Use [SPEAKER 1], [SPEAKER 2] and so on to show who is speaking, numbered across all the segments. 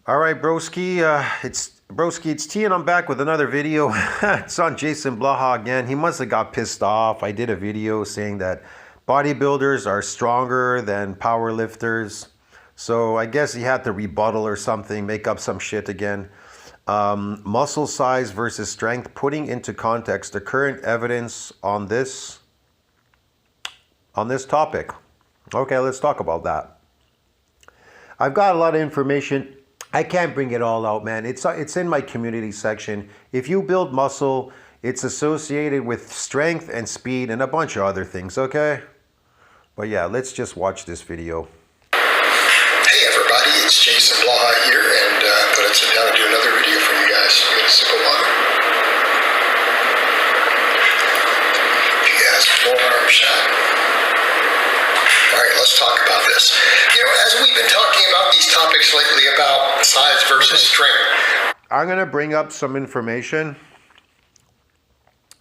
[SPEAKER 1] All right, broski, it's T, and I'm back with another video. It's on Jason Blaha again. He must have got pissed off. I did a video saying that bodybuilders are stronger than power lifters. So I guess he had to rebuttal or something, make up some shit again. Muscle size versus strength, putting into context the current evidence on this topic. Okay, let's talk about that. I've got a lot of information. I can't bring it all out, man. It's in my community section. If you build muscle, it's associated with strength and speed and a bunch of other things, okay? But yeah, let's just watch this video.
[SPEAKER 2] Hey everybody, it's Jason Blaha here, and thought I'd sit down and do another video for you guys. I'm gonna sip of water. You guys, forearm shot. All right, let's talk about this. You know, as we've been talking about these topics lately about size versus strength.
[SPEAKER 1] I'm going to bring up some information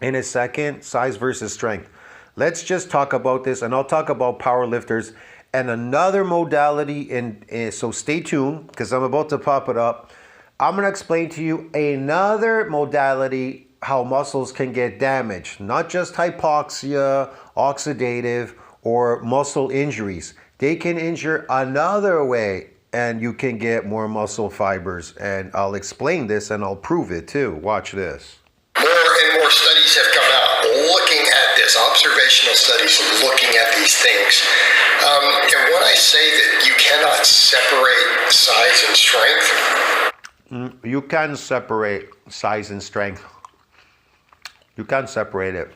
[SPEAKER 1] in a second, size versus strength. Let's just talk about this, and I'll talk about power lifters and another modality. So stay tuned, because I'm about to pop it up. I'm going to explain to you another modality, how muscles can get damaged. Not just hypoxia, oxidative, or muscle injuries. They can injure another way, and you can get more muscle fibers. And I'll explain this and I'll prove it too. Watch this.
[SPEAKER 2] More and more studies have come out looking at this, observational studies looking at these things. And when I say that you cannot separate size and strength.
[SPEAKER 1] You can separate size and strength. You can separate it.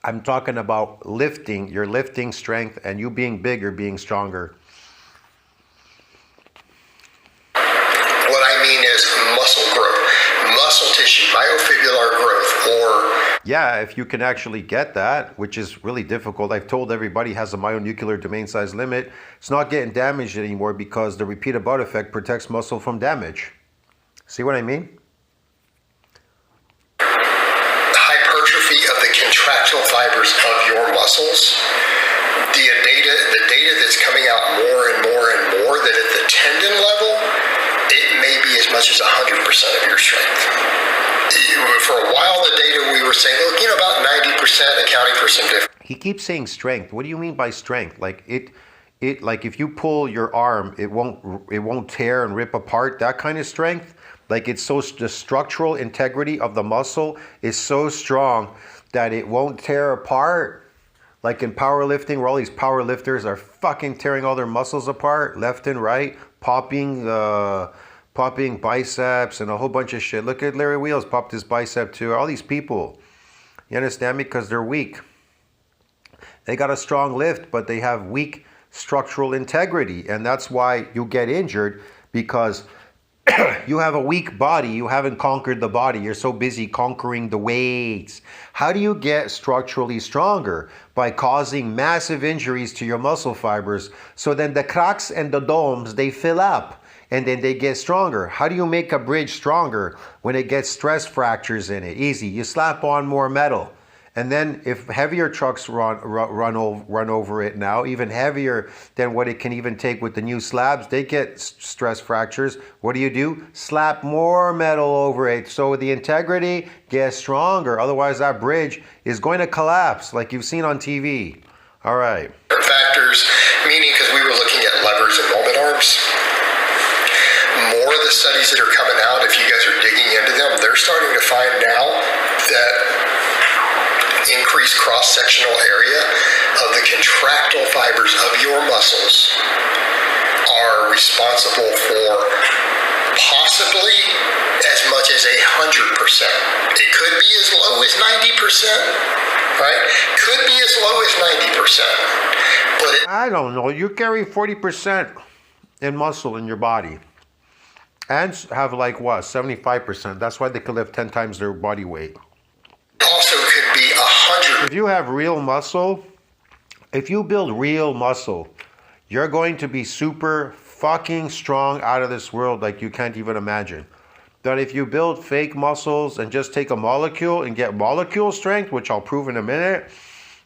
[SPEAKER 1] I'm talking about lifting, your lifting strength, and you being bigger, being stronger.
[SPEAKER 2] What I mean is muscle growth, muscle tissue, myofibrillar growth, or...
[SPEAKER 1] Yeah, if you can actually get that, which is really difficult. I've told everybody has a myonuclear domain size limit. It's not getting damaged anymore because the repeat about effect protects muscle from damage. See what I mean?
[SPEAKER 2] Contractile fibers of your muscles. The data that's coming out more and more and more, that at the tendon level, it may be as much as 100% of your strength. For a while, the data we were saying, look, you know, about 90% accounting for some different.
[SPEAKER 1] He keeps saying strength. What do you mean by strength? Like like if you pull your arm, it won't tear and rip apart. That kind of strength. Like the structural integrity of the muscle is so strong that it won't tear apart. Like in powerlifting, where all these power lifters are fucking tearing all their muscles apart left and right, popping biceps and a whole bunch of shit. Look at Larry Wheels, popped his bicep too. All these people, you understand me? Because they're weak. They got a strong lift, but they have weak structural integrity, and that's why you get injured, because you have a weak body. You haven't conquered the body. You're so busy conquering the weights. How do you get structurally stronger? By causing massive injuries to your muscle fibers. So then the cracks and the domes, they fill up and then they get stronger. How do you make a bridge stronger when it gets stress fractures in it? Easy. You slap on more metal. And then if heavier trucks run over it now, even heavier than what it can even take with the new slabs, they get stress fractures. What do? Slap more metal over it so the integrity gets stronger. Otherwise, that bridge is going to collapse like you've seen on TV. All right.
[SPEAKER 2] Factors, meaning because we were looking at levers and moment arms. More of the studies that are coming out, if you guys are digging into them, they're starting to find now that increased cross-sectional area of the contractile fibers of your muscles are responsible for possibly as much as 100%. It could be as low as 90%, right? Could be as low as 90%. But
[SPEAKER 1] I don't know. You carry 40% in muscle in your body and have like what, 75%. That's why they can lift 10 times their body weight.
[SPEAKER 2] Also could be 100.
[SPEAKER 1] If you have real muscle, if you build real muscle, you're going to be super fucking strong out of this world like you can't even imagine. That if you build fake muscles and just take a molecule and get molecule strength, which I'll prove in a minute,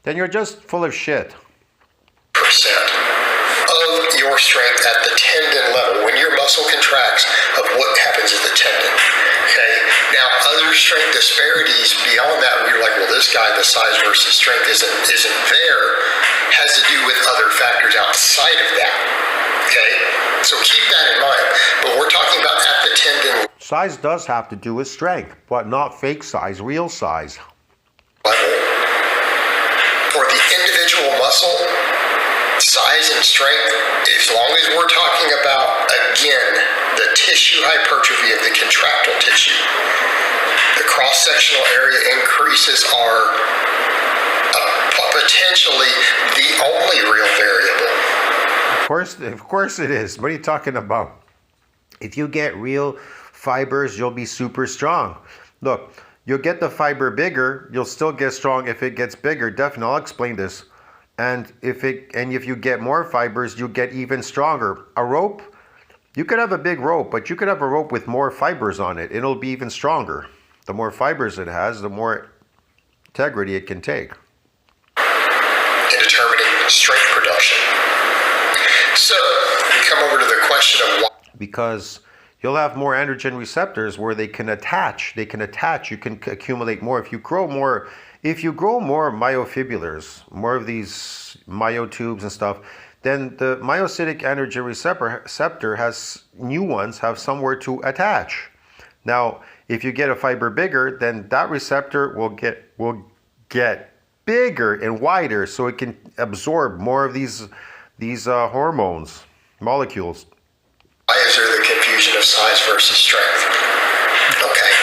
[SPEAKER 1] then you're just full of shit.
[SPEAKER 2] Percent of your strength at the tendon level, when your muscle contracts strength disparities beyond that, where you're like, well, this guy, the size versus strength isn't there, has to do with other factors outside of that. Okay? So keep that in mind. But we're talking about at the tendon
[SPEAKER 1] Size does have to do with strength, but not fake size, real size.
[SPEAKER 2] level. For the individual muscle, size and strength, as long as we're talking about, again, the tissue hypertrophy of the contractile tissue, the cross-sectional area increases are potentially the only real variable.
[SPEAKER 1] Of course it is. What are you talking about? If you get real fibers, you'll be super strong. Look, you'll get the fiber bigger, you'll still get strong if it gets bigger. Definitely, I'll explain this. And if you get more fibers, you'll get even stronger. A rope, you could have a big rope, but you could have a rope with more fibers on it. It'll be even stronger. The more fibers it has, the more integrity it can take.
[SPEAKER 2] In determining strength production. So, we come over to the question of why.
[SPEAKER 1] Because you'll have more androgen receptors where they can attach. You can accumulate more. If you grow more myofibrils, more of these myotubes and stuff, then the myocytic androgen receptor has new ones, have somewhere to attach. Now, if you get a fiber bigger, then that receptor will get bigger and wider, so it can absorb more of these hormones, molecules.
[SPEAKER 2] Why is there the confusion of size versus strength? Okay.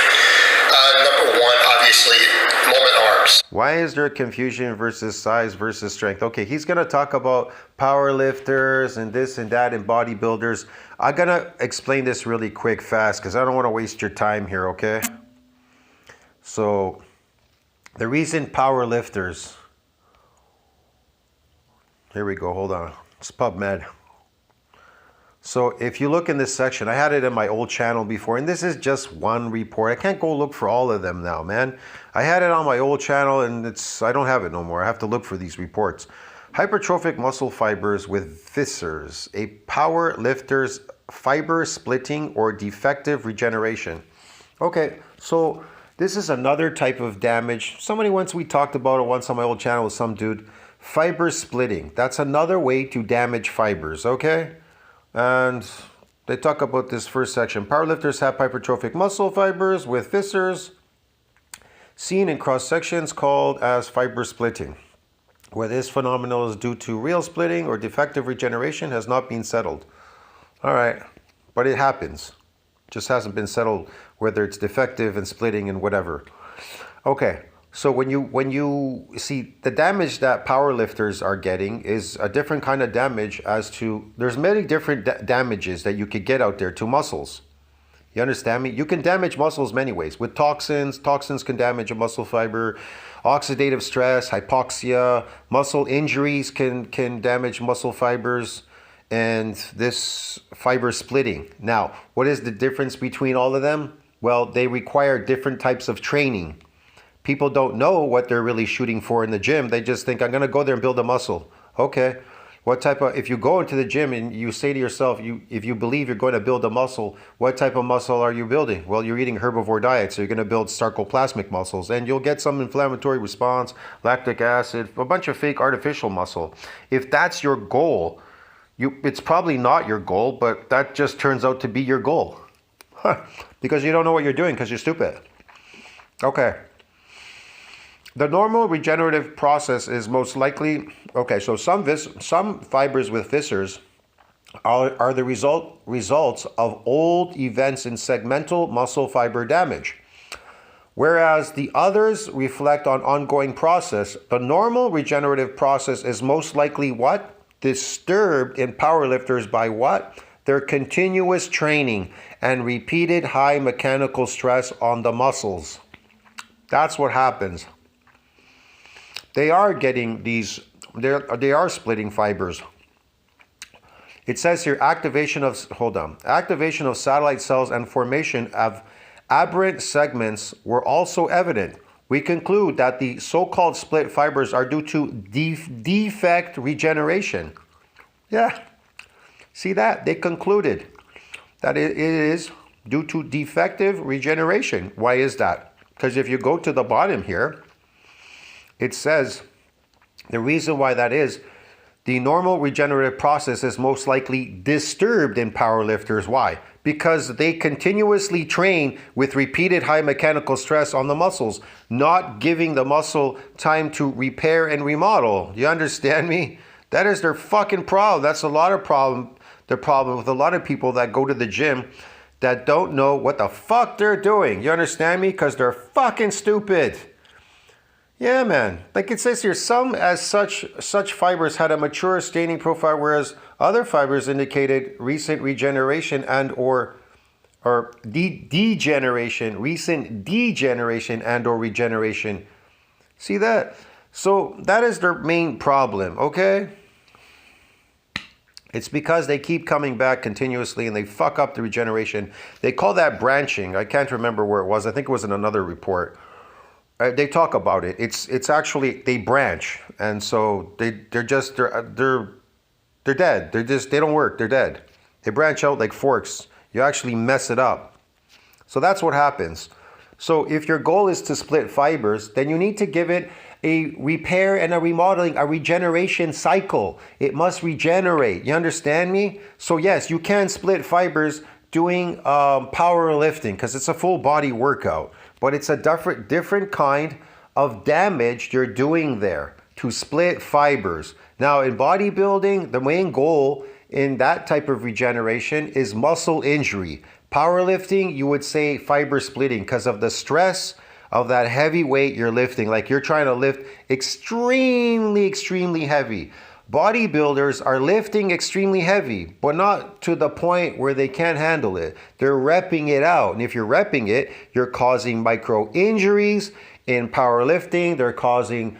[SPEAKER 2] Number one, obviously, moment arms.
[SPEAKER 1] Why is there confusion versus size versus strength? Okay, he's going to talk about power lifters and this and that and bodybuilders. I'm going to explain this really quick, fast, because I don't want to waste your time here, okay? So, the reason power lifters... Here we go, hold on. It's PubMed. So if you look in this section, I had it in my old channel before, and this is just one report. I can't go look for all of them now, man. I had it on my old channel, and I don't have it no more. I have to look for these reports. Hypertrophic muscle fibers with fissures, a power lifter's fiber splitting or defective regeneration. Okay, so this is another type of damage. We talked about it once on my old channel with some dude. Fiber splitting. That's another way to damage fibers, okay? And they talk about this first section. Powerlifters have hypertrophic muscle fibers with fissures seen in cross sections called as fiber splitting, where this phenomenon is due to real splitting or defective regeneration has not been settled. All right, but it happens. Just hasn't been settled whether it's defective and splitting and whatever. Okay. So when you see the damage that powerlifters are getting is a different kind of damage there's many different damages that you could get out there to muscles. You understand me? You can damage muscles many ways. With toxins can damage a muscle fiber. Oxidative stress, hypoxia, muscle injuries can damage muscle fibers, and this fiber splitting. Now, what is the difference between all of them? Well, they require different types of training. People don't know what they're really shooting for in the gym. They just think, I'm going to go there and build a muscle. Okay. If you go into the gym and you say to yourself, if you believe you're going to build a muscle, what type of muscle are you building? Well, you're eating herbivore diet, so you're going to build sarcoplasmic muscles, and you'll get some inflammatory response, lactic acid, a bunch of fake artificial muscle. If that's your goal, it's probably not your goal, but that just turns out to be your goal. Because you don't know what you're doing because you're stupid. Okay. The normal regenerative process is most likely, okay, so some fibers with fissures are the results of old events in segmental muscle fiber damage, whereas the others reflect on ongoing process. The normal regenerative process is most likely what? Disturbed in powerlifters by what? Their continuous training and repeated high mechanical stress on the muscles. That's what happens. They are getting they are splitting fibers. It says here, activation of satellite cells and formation of aberrant segments were also evident. We conclude that the so-called split fibers are due to defect regeneration. Yeah, see that? They concluded that it is due to defective regeneration. Why is that? Because if you go to the bottom here, it says the reason why that is, the normal regenerative process is most likely disturbed in powerlifters. Why? Because they continuously train with repeated high mechanical stress on the muscles, not giving the muscle time to repair and remodel. You understand me? That is their fucking problem. That's a lot of the problem with a lot of people that go to the gym that don't know what the fuck they're doing. You understand me? Because they're fucking stupid. Yeah, man. Like it says here, some as such fibers had a mature staining profile, whereas other fibers indicated recent regeneration and or degeneration, recent degeneration and or regeneration. See that? So that is their main problem, okay? It's because they keep coming back continuously and they fuck up the regeneration. They call that branching. I can't remember where it was. I think it was in another report. They talk about it. It's actually, they branch, and so they're dead. They don't work. They're dead. They branch out like forks. You actually mess it up. So that's what happens. So if your goal is to split fibers, then you need to give it a repair and a remodeling, a regeneration cycle. It must regenerate. You understand me? So yes, you can split fibers doing powerlifting because it's a full body workout. But it's a different kind of damage you're doing there to split fibers. Now in bodybuilding, the main goal in that type of regeneration is muscle injury. Powerlifting, you would say fiber splitting because of the stress of that heavy weight you're lifting. Like you're trying to lift extremely heavy. Bodybuilders are lifting extremely heavy, but not to the point where they can't handle it. They're repping it out. And if you're repping it, you're causing micro injuries. In powerlifting, they're causing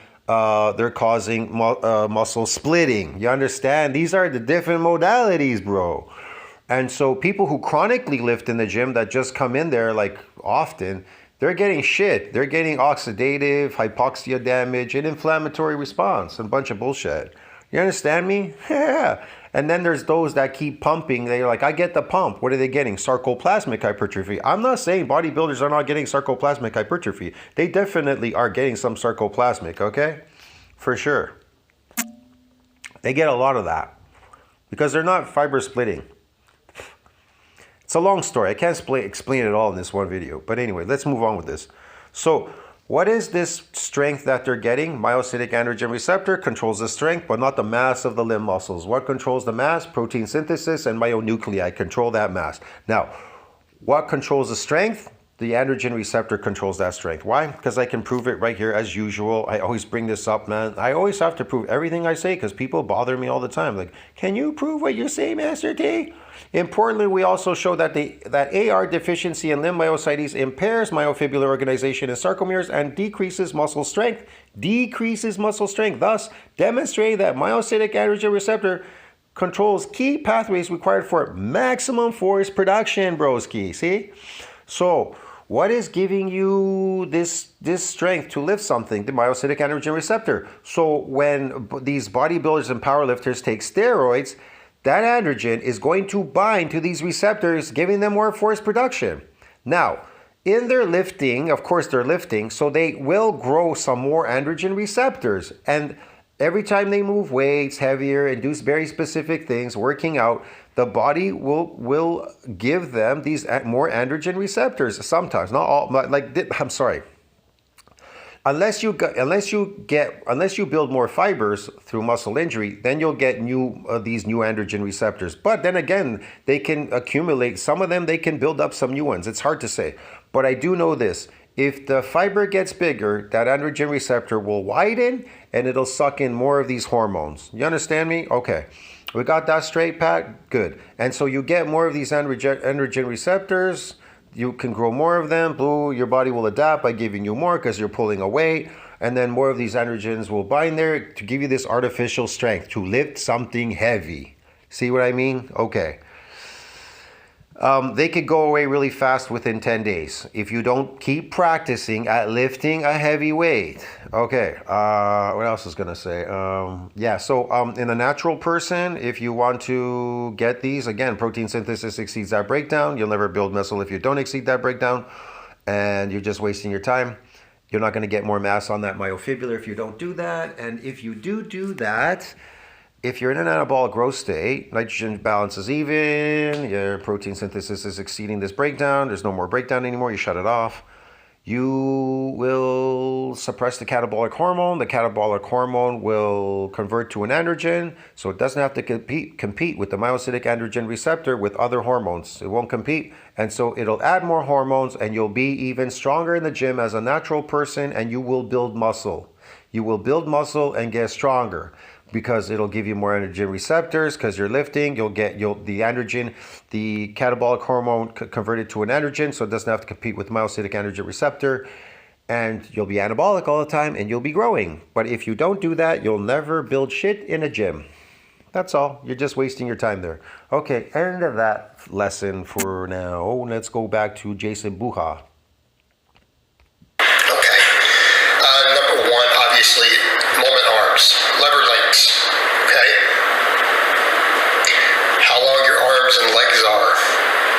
[SPEAKER 1] muscle splitting. You understand? These are the different modalities, bro. And so people who chronically lift in the gym that just come in there like often, they're getting shit. They're getting oxidative, hypoxia damage, and inflammatory response, and a bunch of bullshit. You understand me? Yeah. And then there's those that keep pumping. They're like, I get the pump. What are they getting? Sarcoplasmic hypertrophy. I'm not saying bodybuilders are not getting sarcoplasmic hypertrophy. They definitely are getting some sarcoplasmic, okay? For sure. They get a lot of that because they're not fiber splitting. It's a long story. I can't explain it all in this one video. But anyway, let's move on with this. So what is this strength that they're getting? Myocytic androgen receptor controls the strength, but not the mass of the limb muscles. What controls the mass? Protein synthesis and myonuclei control that mass. Now, what controls the strength? The androgen receptor controls that strength. Why? Because I can prove it right here as usual. I always bring this up, man. I always have to prove everything I say because people bother me all the time. Like, can you prove what you say, Master T? Importantly, we also show that that AR deficiency in limb myocytes impairs myofibrillar organization in sarcomeres and decreases muscle strength. Thus, demonstrating that myocytic androgen receptor controls key pathways required for maximum force production, broski. See? So, what is giving you this strength to lift something? The myocytic androgen receptor. So when these bodybuilders and powerlifters take steroids, that androgen is going to bind to these receptors, giving them more force production. Now, in their lifting, of course they're lifting, so they will grow some more androgen receptors. And every time they move weights heavier and do very specific things, working out, the body will give them these more androgen receptors. Sometimes, not all. I'm sorry. Unless you build more fibers through muscle injury, then you'll get these new androgen receptors. But then again, they can accumulate. Some of them they can build up some new ones. It's hard to say, but I do know this: if the fiber gets bigger, that androgen receptor will widen and it'll suck in more of these hormones. You understand me? Okay. We got that straight, Pat? Good. And so you get more of these androgen receptors. You can grow more of them. Your body will adapt by giving you more because you're pulling away. And then more of these androgens will bind there to give you this artificial strength to lift something heavy. See what I mean? Okay. They could go away really fast within 10 days if you don't keep practicing at lifting a heavy weight. Okay, what else is going to say? In a natural person, if you want to get these, again, protein synthesis exceeds that breakdown. You'll never build muscle if you don't exceed that breakdown. and you're just wasting your time. You're not going to get more mass on that myofibula if you don't do that. And if you do that, if you're in an anabolic growth state, nitrogen balance is even, your protein synthesis is exceeding this breakdown, there's no more breakdown anymore, you shut it off. You will suppress the catabolic hormone. The catabolic hormone will convert to an androgen, so it doesn't have to compete with the myocytic androgen receptor with other hormones. It won't compete, and so it'll add more hormones, and you'll be even stronger in the gym as a natural person, and you will build muscle. You will build muscle and get stronger, because it'll give you more androgen receptors because you're lifting. You'll the androgen, the catabolic hormone converted to an androgen, so it doesn't have to compete with the myocytic androgen receptor, and you'll be anabolic all the time and you'll be growing. But if you don't do that, you'll never build shit in a gym. That's all. You're just wasting your time there. Okay, end of that lesson for now. Let's go back to Jason Buha.
[SPEAKER 2] Okay. Number one, obviously, moment arms, lever lengths. Okay. How long your arms and legs are.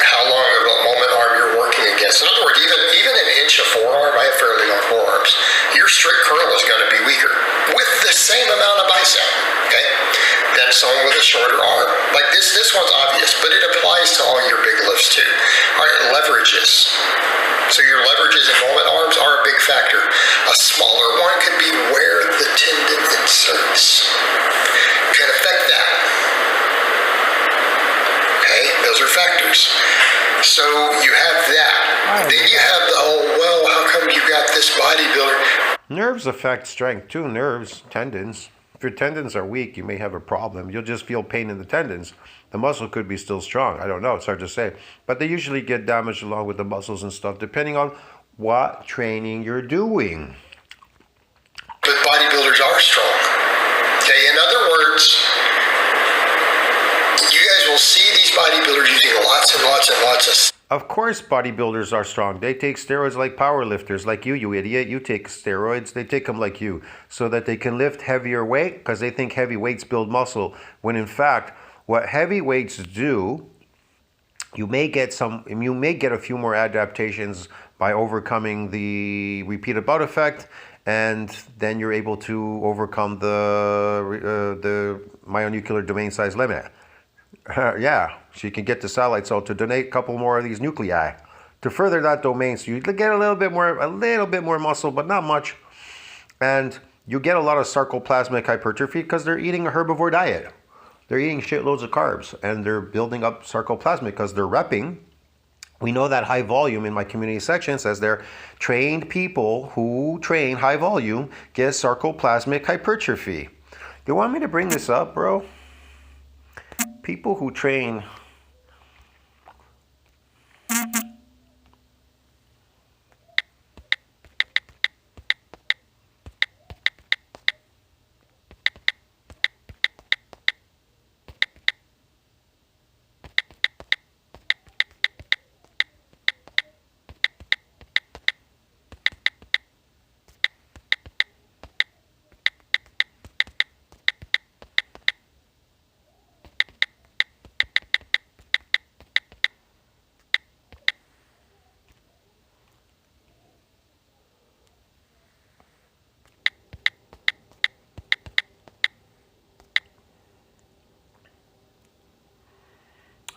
[SPEAKER 2] How long of a moment arm you're working against. In other words, even an inch of forearm, I have fairly long forearms. Your strict curl is going to be weaker with the same amount of bicep. Okay. Than someone with a shorter arm. Like this one's obvious, but it applies to all your big lifts too. All right, leverages. So your leverages in moment arms are a big factor. A smaller one could be where the tendon inserts. Can affect that. Okay, those are factors. So you have that. Then you have the, how come you got this bodybuilder?
[SPEAKER 1] Nerves affect strength too. Nerves, tendons. If your tendons are weak, you may have a problem. You'll just feel pain in the tendons. The muscle could be still strong. I don't know. It's hard to say. But they usually get damaged along with the muscles and stuff, depending on what training you're doing.
[SPEAKER 2] But bodybuilders are strong. Okay, in other words, you guys will see these bodybuilders using lots and lots and lots
[SPEAKER 1] Of course bodybuilders are strong. They take steroids like powerlifters, like you idiot. You take steroids. They take them like you so that they can lift heavier weight because they think heavy weights build muscle. When in fact, what heavy weights do, you may get a few more adaptations by overcoming the repeated bout effect, and then you're able to overcome the myonuclear domain size limit. Yeah, so you can get the satellite cell to donate a couple more of these nuclei to further that domain, so you get a little bit more muscle, but not much, and you get a lot of sarcoplasmic hypertrophy because they're eating a herbivore diet. They're eating shitloads of carbs, and they're building up sarcoplasmic because they're repping. We know that high volume in my community section says they're trained people who train high volume get sarcoplasmic hypertrophy. You want me to bring this up, bro? People who train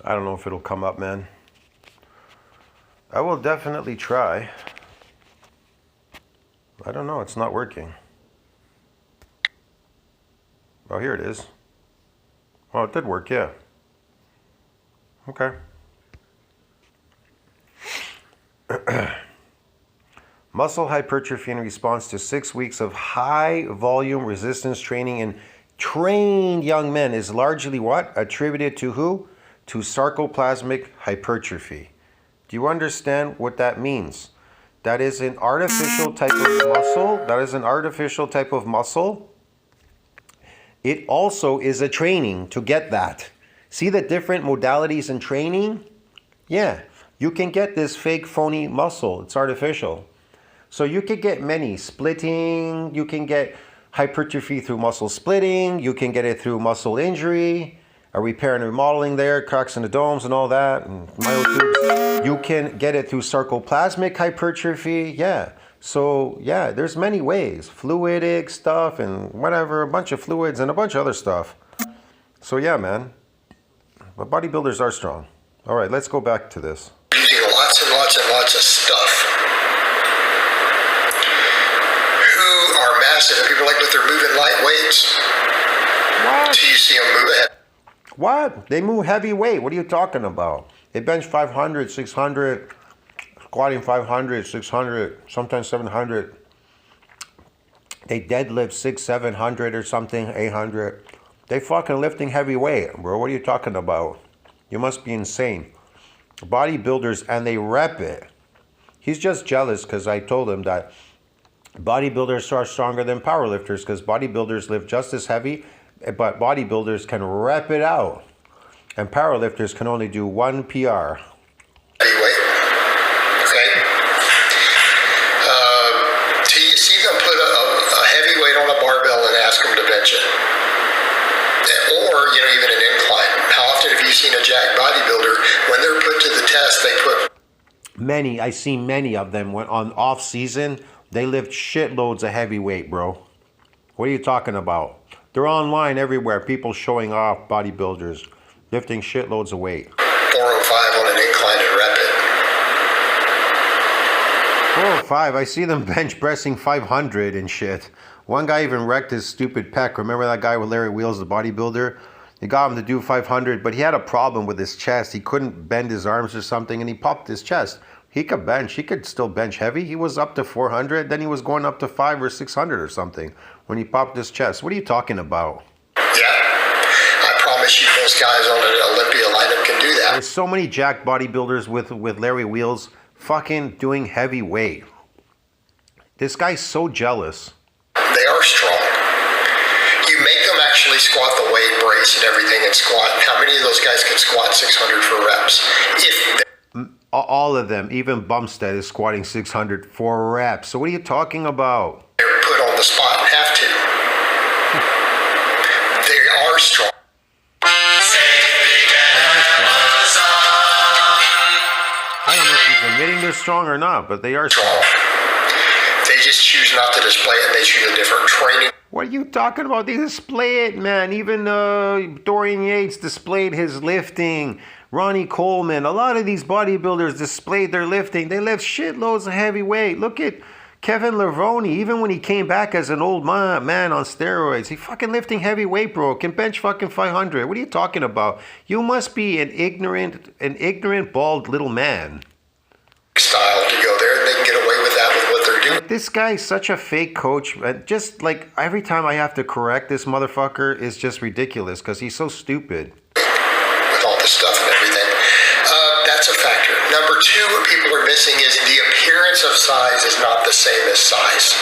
[SPEAKER 1] I don't know if it'll come up, man. I will definitely try. I don't know, it's not working. Oh, here it is. Oh, it did work, yeah. Okay. Muscle hypertrophy in response to 6 weeks of high volume resistance training in trained young men is largely what? Attributed to who? To sarcoplasmic hypertrophy. Do you understand what that means? That is an artificial type of muscle. That is an artificial type of muscle. It also is a training to get that. See the different modalities in training? Yeah, you can get this fake phony muscle. It's artificial. So you could get many splitting. You can get hypertrophy through muscle splitting. You can get it through muscle injury. a repair and remodeling there, cracks in the domes and all that, and myotubes. You can get it through sarcoplasmic hypertrophy, yeah. So yeah, there's many ways, fluidic stuff and whatever, a bunch of fluids and a bunch of other stuff. So yeah, man, but bodybuilders are strong. All right, let's go back to this.
[SPEAKER 2] Using lots and lots and lots of stuff who are massive, and people are like, but they're moving light weights.
[SPEAKER 1] What?
[SPEAKER 2] So you see them move ahead.
[SPEAKER 1] What? They move heavy weight. What are you talking about? They bench 500, 600, squatting 500, 600, sometimes 700. They deadlift 600, 700 or something, 800. They fucking lifting heavy weight, bro. What are you talking about? You must be insane. Bodybuilders, and they rep it. He's just jealous because I told him that bodybuilders are stronger than powerlifters because bodybuilders lift just as heavy, but bodybuilders can rep it out. And powerlifters can only do 1 PR.
[SPEAKER 2] Anyway, okay. So you see them put a heavy weight on a barbell and ask them to bench it. Or, even an incline. How often have you seen a jacked bodybuilder, when they're put to the test, they put...
[SPEAKER 1] Many, I see many of them when on off season, they lift shitloads of heavy weight, bro. What are you talking about? They're online everywhere, people showing off bodybuilders, lifting shitloads of weight.
[SPEAKER 2] 405 on an incline and rep it.
[SPEAKER 1] 405, I see them bench pressing 500 and shit. One guy even wrecked his stupid pec. Remember that guy with Larry Wheels, the bodybuilder? They got him to do 500, but he had a problem with his chest. He couldn't bend his arms or something, and he popped his chest. He could bench. He could still bench heavy. He was up to 400. Then he was going up to 500 or 600 or something when he popped his chest. What are you talking about?
[SPEAKER 2] Yeah. I promise you most guys on an Olympia lineup can do that.
[SPEAKER 1] There's so many jacked bodybuilders with Larry Wheels fucking doing heavy weight. This guy's so jealous.
[SPEAKER 2] They are strong. You make them actually squat the weight, brace and everything and squat. How many of those guys can squat 600 for reps?
[SPEAKER 1] All of them, even Bumstead is squatting 600 for reps. So what are you talking about?
[SPEAKER 2] They're put on the spot and have to. They are strong.
[SPEAKER 1] I don't know if he's admitting they're strong or not, but they are strong.
[SPEAKER 2] They just choose not to display it, and they choose a different training.
[SPEAKER 1] What are you talking about? They display it, man. Even Dorian Yates displayed his lifting. Ronnie Coleman. A lot of these bodybuilders displayed their lifting. They lift shitloads of heavy weight. Look at Kevin Levrone. Even when he came back as an old man on steroids, he fucking lifting heavy weight, bro. Can bench fucking 500. What are you talking about? You must be an ignorant, bald little man.
[SPEAKER 2] Style to go there, and they can get away with that with what they're doing.
[SPEAKER 1] This guy's such a fake coach. Just like every time I have to correct this motherfucker is just ridiculous because he's so stupid.
[SPEAKER 2] With all this stuff and everything. That's a factor. Number two, what people are missing is the appearance of size is not the same as size.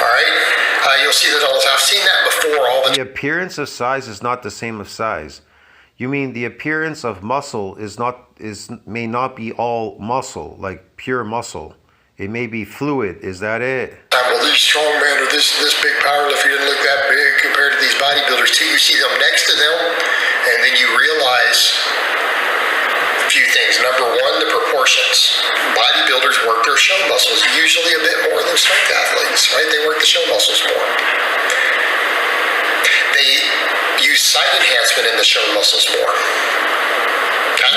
[SPEAKER 2] All right? You'll see that all the time. I've seen that before all the time.
[SPEAKER 1] The appearance of size is not the same as size. You mean the appearance of muscle may not be all muscle, like pure muscle. It may be fluid. Is that it?
[SPEAKER 2] Well, this strong man or this big powerlifter didn't look that big compared to these bodybuilders too. You see them next to them, and then you realize a few things. Number one, the proportions. Bodybuilders work their show muscles usually a bit more than strength athletes, right? They work the show muscles more. They use sight enhancement in the show muscles more.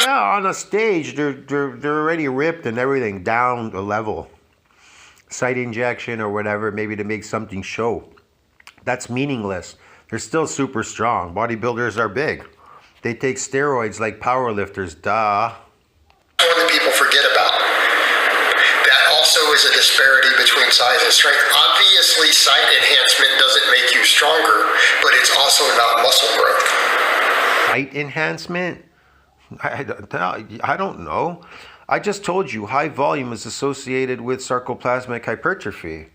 [SPEAKER 1] Yeah, on a stage, they're already ripped and everything down a level. Sight injection or whatever, maybe to make something show. That's meaningless. They're still super strong. Bodybuilders are big. They take steroids like powerlifters, duh.
[SPEAKER 2] One that people forget about. That also is a disparity between size and strength. Obviously, sight enhancement doesn't make you stronger, but it's also not muscle growth.
[SPEAKER 1] Sight enhancement? I don't know. I just told you high volume is associated with sarcoplasmic hypertrophy.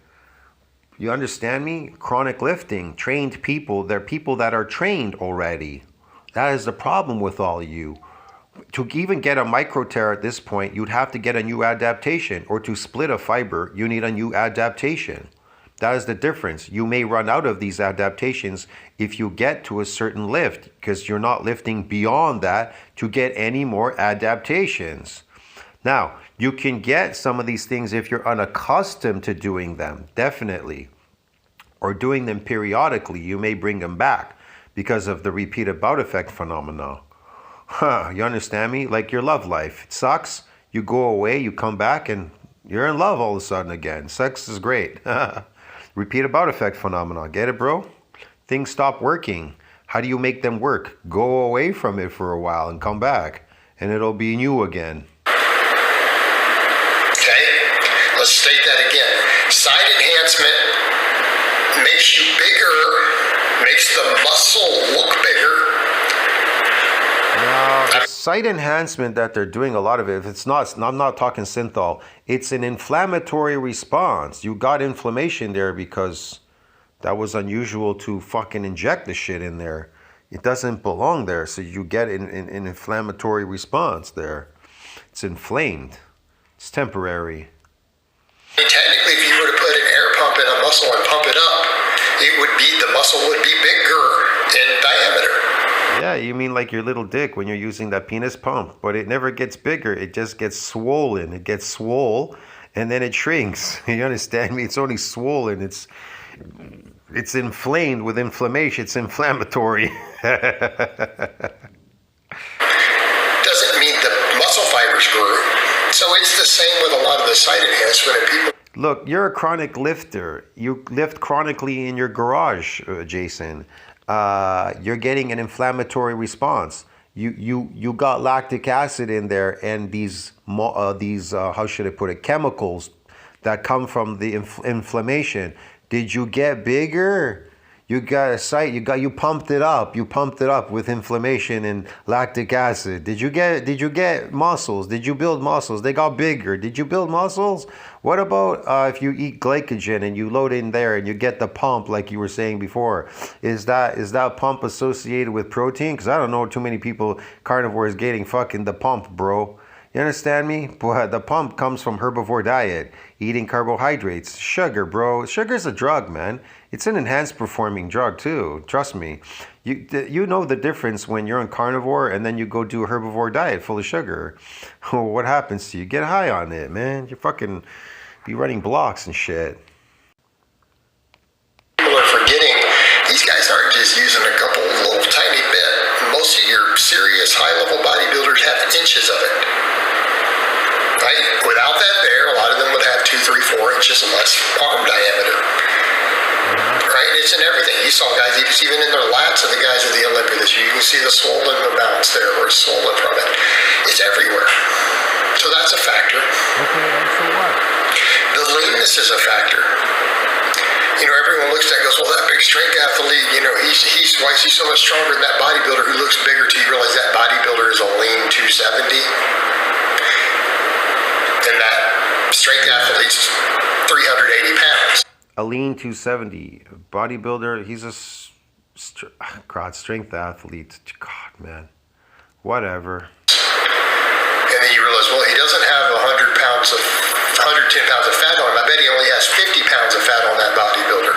[SPEAKER 1] You understand me? Chronic lifting, trained people, they're people that are trained already. That is the problem with all of you. To even get a micro tear at this point, you'd have to get a new adaptation, or to split a fiber, you need a new adaptation. That is the difference. You may run out of these adaptations if you get to a certain lift, because you're not lifting beyond that to get any more adaptations. Now, you can get some of these things if you're unaccustomed to doing them, definitely, or doing them periodically. You may bring them back because of the repeated bout effect phenomena. You understand me? Like your love life. It sucks. You go away, you come back, and you're in love all of a sudden again. Sex is great. Repeated bout effect phenomena. Get it, bro? Things stop working. How do you make them work? Go away from it for a while and come back, and it'll be new again.
[SPEAKER 2] Let's state that again. Side enhancement makes you bigger, makes the muscle look bigger.
[SPEAKER 1] Now, the site enhancement that they're doing, a lot of it, if it's not, I'm not talking synthol, it's an inflammatory response. You got inflammation there because that was unusual to fucking inject the shit in there. It doesn't belong there, so you get an inflammatory response there. It's inflamed. It's temporary.
[SPEAKER 2] Technically, if you were to put an air pump in a muscle and pump it up, the muscle would be bigger in diameter.
[SPEAKER 1] Yeah, you mean like your little dick when you're using that penis pump, but it never gets bigger. It just gets swollen. It gets swole, and then it shrinks. You understand me? It's only swollen. It's inflamed with inflammation. It's inflammatory.
[SPEAKER 2] Doesn't mean the muscle fibers grew. So it's the same with a lot of the site enhancement in people.
[SPEAKER 1] Look, you're a chronic lifter. You lift chronically in your garage, Jason. You're getting an inflammatory response. You got lactic acid in there, and these how should I put it, chemicals that come from the inflammation. Did you get bigger? You got a site. You pumped it up. You pumped it up with inflammation and lactic acid. Did you get muscles? Did you build muscles? They got bigger. Did you build muscles? What about if you eat glycogen and you load in there and you get the pump like you were saying before? Is that pump associated with protein? Because I don't know too many people carnivores getting fucking the pump, bro. You understand me? But the pump comes from herbivore diet, eating carbohydrates, sugar, bro. Sugar's a drug, man. It's an enhanced performing drug too. Trust me. You know the difference when you're on carnivore and then you go do a herbivore diet full of sugar. What happens to you? Get high on it, man. You fucking be running blocks and shit.
[SPEAKER 2] People are forgetting these guys aren't just using a couple little tiny bit. Most of your serious high-level bodybuilders have inches of it. Right? Without that there, a lot of them would have 2, 3, 4 inches of less arm diameter. Right? It's in everything. You saw guys, even in their lats of the guys at the Olympia this year, you can see the swollen amounts there where it's swollen from it. It's everywhere. So that's a factor.
[SPEAKER 1] Okay, and so what?
[SPEAKER 2] The leanness is a factor. You know, everyone looks at it and goes, well, that big strength athlete, you know, why is he so much stronger than that bodybuilder who looks bigger till you realize that bodybuilder is a lean 270? And that strength athlete's 380 pounds.
[SPEAKER 1] A lean 270 bodybuilder. He's a strength athlete. God, man, whatever.
[SPEAKER 2] And then you realize, well, he doesn't have 110 pounds of fat on him. I bet he only has 50 pounds of fat on that bodybuilder.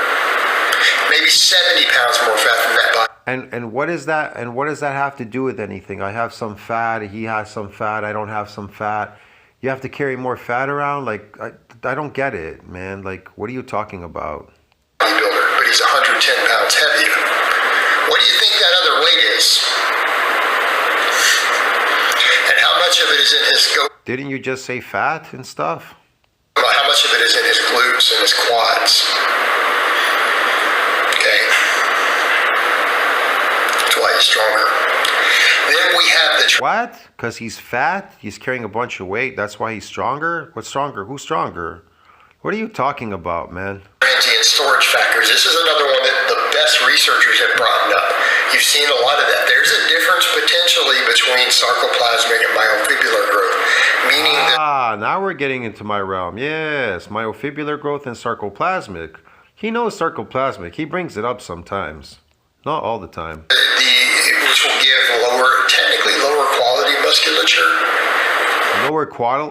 [SPEAKER 2] Maybe 70 pounds more fat than that body.
[SPEAKER 1] And what is that? And what does that have to do with anything? I have some fat. He has some fat. I don't have some fat. You have to carry more fat around? Like, I don't get it, man. Like, what are you talking about?
[SPEAKER 2] Bodybuilder, but he's 110 pounds heavier. What do you think that other weight is? And how much of it is in his
[SPEAKER 1] Didn't you just say fat and stuff?
[SPEAKER 2] How much of it is in his glutes and his quads? Okay. That's why he's stronger. Then we have the...
[SPEAKER 1] What? Because he's fat? He's carrying a bunch of weight? That's why he's stronger? What's stronger? Who's stronger? What are you talking about, man?
[SPEAKER 2] Transient storage factors. This is another one that the best researchers have brought up. You've seen a lot of that. There's a difference potentially between sarcoplasmic and myofibrillar growth, meaning that...
[SPEAKER 1] now we're getting into my realm. Yes, myofibrillar growth and sarcoplasmic. He knows sarcoplasmic. He brings it up sometimes. Not all the time.
[SPEAKER 2] Which will give technically lower quality musculature.
[SPEAKER 1] Lower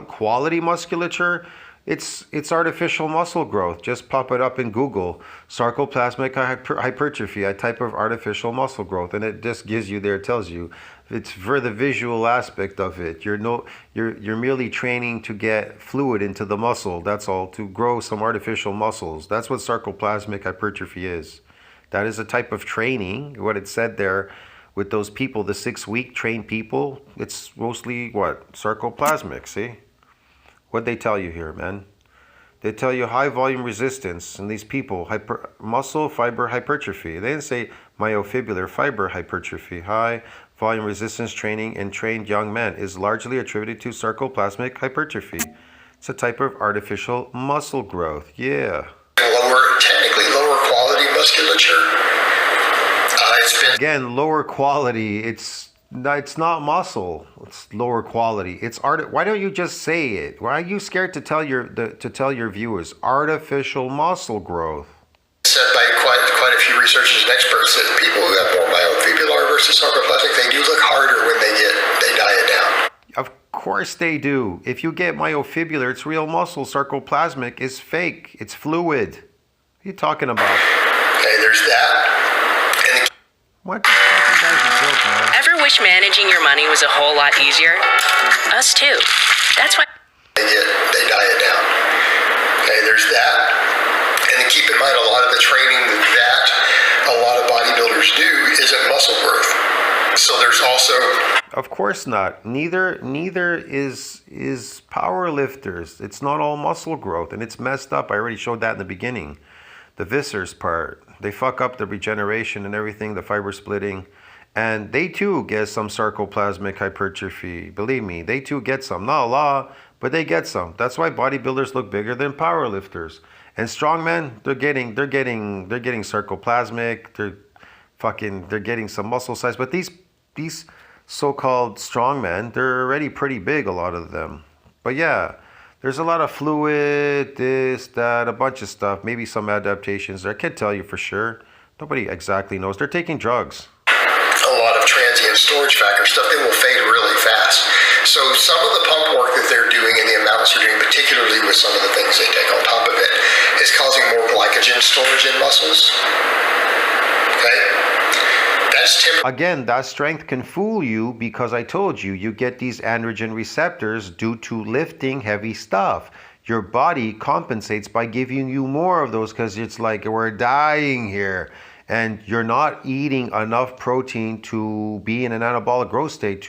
[SPEAKER 1] quality musculature? It's artificial muscle growth. Just pop it up in Google. Sarcoplasmic hypertrophy, a type of artificial muscle growth, and it just gives you there. It tells you it's for the visual aspect of it. You're merely training to get fluid into the muscle. That's all, to grow some artificial muscles. That's what sarcoplasmic hypertrophy is. That is a type of training. What it said there with those people, the 6-week trained people, it's mostly what? Sarcoplasmic, see? What'd they tell you here, man? They tell you high volume resistance in these people, muscle fiber hypertrophy. They didn't say myofibrillar fiber hypertrophy. High volume resistance training in trained young men is largely attributed to sarcoplasmic hypertrophy. It's a type of artificial muscle growth. Yeah.
[SPEAKER 2] Technically lower quality musculature.
[SPEAKER 1] Again, lower quality. It's not muscle. It's lower quality. It's art. Why don't you just say it? Why are you scared to tell your viewers? Artificial muscle growth.
[SPEAKER 2] Said by quite a few researchers and experts that people who have more myofibrillar versus sarcoplasmic, they do look harder when they diet down.
[SPEAKER 1] Of course they do. If you get myofibrillar, it's real muscle. Sarcoplasmic is fake. It's fluid. What are you talking about?
[SPEAKER 2] Okay, there's that.
[SPEAKER 1] What the fucking guy's a joke, man?
[SPEAKER 3] Ever wish managing your money was a whole lot easier? Us too. That's why
[SPEAKER 2] they diet down. Okay, there's that. And then keep in mind, a lot of the training that a lot of bodybuilders do isn't muscle growth. So there's also...
[SPEAKER 1] Of course not. Neither is power lifters. It's not all muscle growth, and it's messed up. I already showed that in the beginning. The viscers part. They fuck up the regeneration and everything, the fiber splitting. And they too get some sarcoplasmic hypertrophy. Believe me, they too get some. Not a lot, but they get some. That's why bodybuilders look bigger than power lifters. And strongmen, they're getting sarcoplasmic, they're getting some muscle size. But these so-called strongmen, they're already pretty big, a lot of them. But yeah, there's a lot of fluid, this, that, a bunch of stuff, maybe some adaptations. I can't tell you for sure. Nobody exactly knows. They're taking drugs.
[SPEAKER 2] A lot of transient storage factor stuff, they will fade really fast. So some of the pump work that they're doing and the amounts they're doing, particularly with some of the things they take on top of it, is causing more glycogen storage in muscles. Okay?
[SPEAKER 1] Again, that strength can fool you because I told you, you get these androgen receptors due to lifting heavy stuff. Your body compensates by giving you more of those because it's like we're dying here and you're not eating enough protein to be in an anabolic growth state,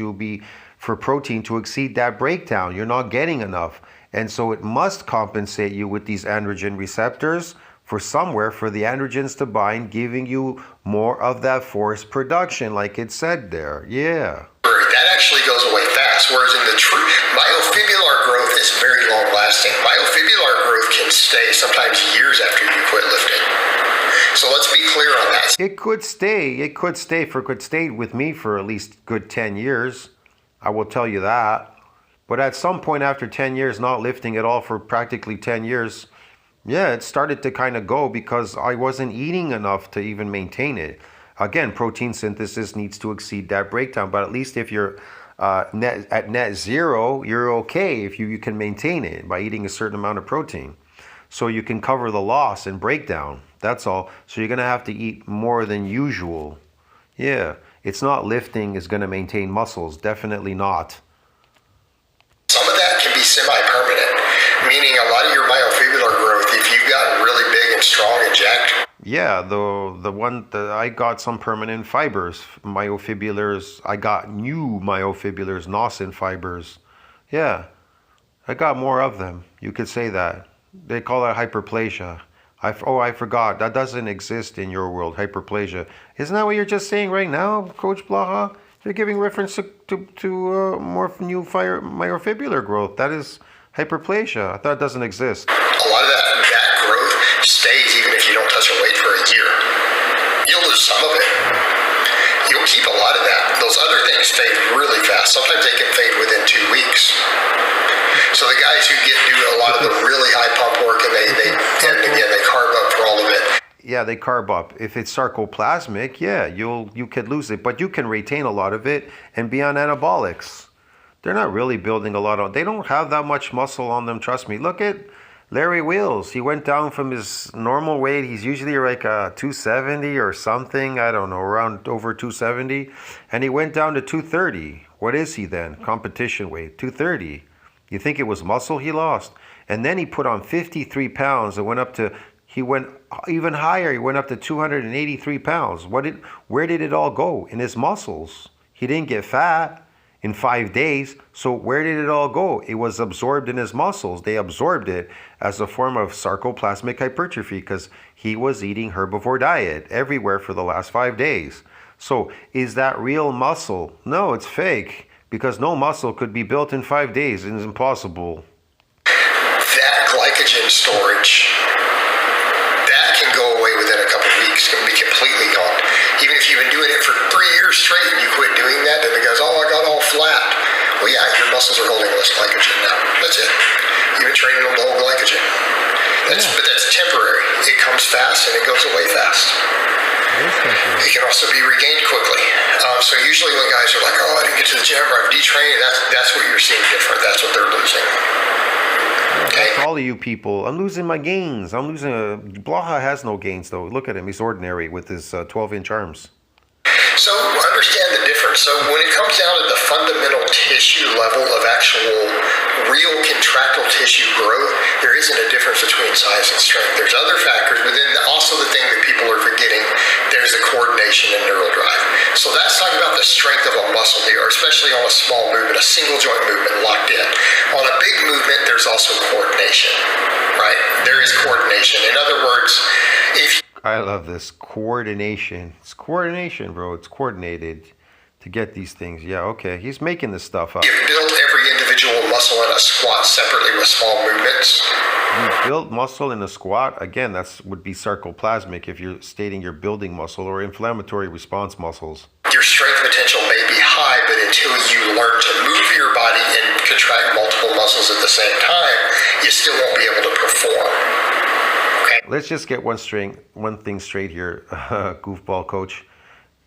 [SPEAKER 1] for protein to exceed that breakdown. You're not getting enough. And so it must compensate you with these androgen receptors for the androgens to bind, giving you more of that forced production, like it said there. Yeah.
[SPEAKER 2] That actually goes away fast, whereas in the true myofibrillar growth is very long lasting. Myofibrillar growth can stay sometimes years after you quit lifting. So let's be clear on that.
[SPEAKER 1] It could stay with me for at least good 10 years. I will tell you that. But at some point after 10 years, not lifting at all for practically 10 years, yeah, it started to kind of go because I wasn't eating enough to even maintain it. Again, protein synthesis needs to exceed that breakdown, but at least if you're at net zero, you're okay if you can maintain it by eating a certain amount of protein. So you can cover the loss and breakdown, that's all. So you're going to have to eat more than usual. Yeah, it's not lifting is going to maintain muscles, definitely not.
[SPEAKER 2] Some of that can be semi-permanent, meaning a lot of your myofibrillar growth, if you've gotten really big and strong and jacked.
[SPEAKER 1] Yeah, the one that I got some permanent fibers, myofibrillars. I got new myofibrillars, nosin fibers. Yeah, I got more of them. You could say that. They call it hyperplasia. I forgot. That doesn't exist in your world, hyperplasia. Isn't that what you're just saying right now, Coach Blaha? You're giving reference to more new myofibrillar growth. That is hyperplasia. I thought it doesn't exist.
[SPEAKER 2] A lot of that growth stays even if you don't touch a weight for a year. You'll lose some of it. You'll keep a lot of that. Those other things fade really fast. Sometimes they can fade within 2 weeks. So the guys who do a lot of the really high pump work and they carb up for all of it.
[SPEAKER 1] Yeah, they carb up. If it's sarcoplasmic, yeah, you could lose it, but you can retain a lot of it and be on anabolics. They're not really building a lot on. They don't have that much muscle on them. Trust me. Look at Larry Wheels, he went down from his normal weight. He's usually like 270 or something. I don't know, around over 270. And he went down to 230. What is he then? Competition weight, 230. You think it was muscle he lost? And then he put on 53 pounds and he went even higher. He went up to 283 pounds. Where did it all go? In his muscles. He didn't get fat in 5 days. So where did it all go? It was absorbed in his muscles. They absorbed it as a form of sarcoplasmic hypertrophy because he was eating herbivore diet everywhere for the last 5 days. So is that real muscle? No, it's fake because no muscle could be built in 5 days. It's impossible.
[SPEAKER 2] That glycogen storage, that can go away within a couple of weeks. It can be completely gone. Even if you've been doing it for 3 years straight and you quit doing that, then it goes, oh, I got all flat. Well, yeah, your muscles are holding less glycogen now. That's it. You've been training them to hold glycogen. But that's temporary. It comes fast and it goes away fast. It can also be regained quickly. So usually when guys are like, oh, I didn't get to the gym or I've detrained, that's what you're seeing different. That's what they're losing. Okay.
[SPEAKER 1] That's all of you people. I'm losing my gains. Blaha has no gains though. Look at him. He's ordinary with his 12-inch arms.
[SPEAKER 2] So understand the difference. So when it comes down to the fundamental tissue level of actual real contractile tissue growth, there isn't a difference between size and strength. There's other factors, but then also the thing that people are forgetting, there's the coordination and neural drive. So that's talking about the strength of a muscle here, especially on a small movement, a single joint movement locked in. On a big movement, there's also coordination, right? There is coordination. In other words, if
[SPEAKER 1] I love this coordination. It's coordination, bro. It's coordinated to get these things. Yeah, okay. He's making this stuff up.
[SPEAKER 2] you build every individual muscle in a squat separately with small movements,
[SPEAKER 1] You build muscle in a squat. Again, would be sarcoplasmic if you're stating you're building muscle or inflammatory response muscles.
[SPEAKER 2] your strength potential may be high, but until you learn to move your body and contract multiple muscles at the same time, you still won't be able to perform.
[SPEAKER 1] Let's just get one thing straight here, goofball coach.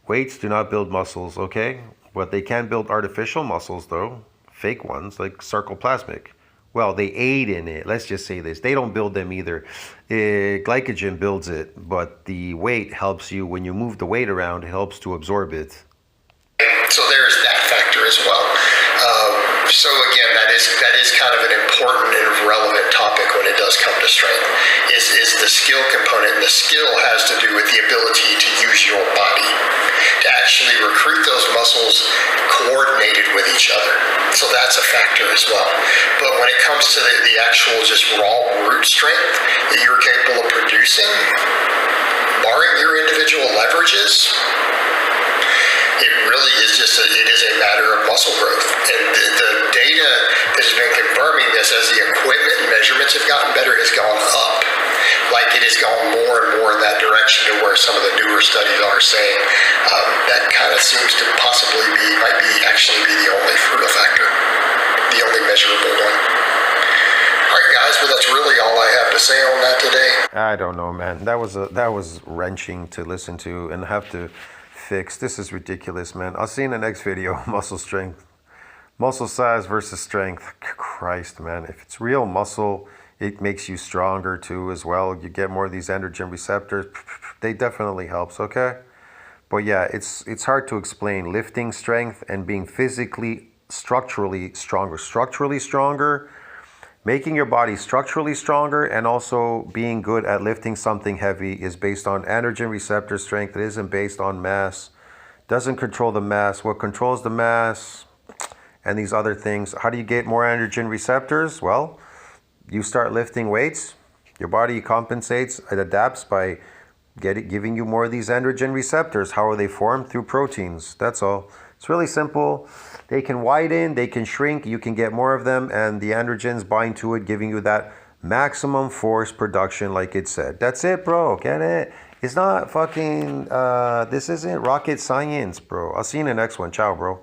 [SPEAKER 1] Weights do not build muscles, okay? But they can build artificial muscles, though. Fake ones, like sarcoplasmic. Well, they aid in it. Let's just say this. They don't build them either. Glycogen builds it, but the weight helps you. When you move the weight around, it helps to absorb it.
[SPEAKER 2] So there's that factor as well. So again, that is kind of an important and relevant topic when it does come to strength, is the skill component. And the skill has to do with the ability to use your body to actually recruit those muscles coordinated with each other. So that's a factor as well. But when it comes to the actual just raw root strength that you're capable of producing, barring your individual leverages, it really is it is a matter of muscle growth. And the data that has been confirming this as the equipment and measurements have gotten better has gone up. Like it has gone more and more in that direction to where some of the newer studies are saying that kind of seems to possibly actually be the only frugal factor, the only measurable one. All right, guys, well, that's really all I have to say on that today.
[SPEAKER 1] I don't know, man. That was wrenching to listen to and have to fix. This is ridiculous, man. I'll see you in the next video. Muscle strength, muscle size versus strength. Christ, man. If it's real muscle, it makes you stronger too as well. You get more of these androgen receptors. They definitely helps, okay? But yeah, it's hard to explain lifting strength and being physically structurally stronger, making your body structurally stronger, and also being good at lifting something heavy is based on androgen receptor strength. It isn't based on mass. Doesn't control the mass. What controls the mass and these other things? How do you get more androgen receptors? Well, you start lifting weights. Your body compensates. It adapts by giving you more of these androgen receptors. How are they formed? Through proteins. That's all. It's really simple. They can widen, they can shrink, you can get more of them, and the androgens bind to it, giving you that maximum force production like it said. That's it, bro. Get it? It's not fucking, this isn't rocket science, bro. I'll see you in the next one. Ciao, bro.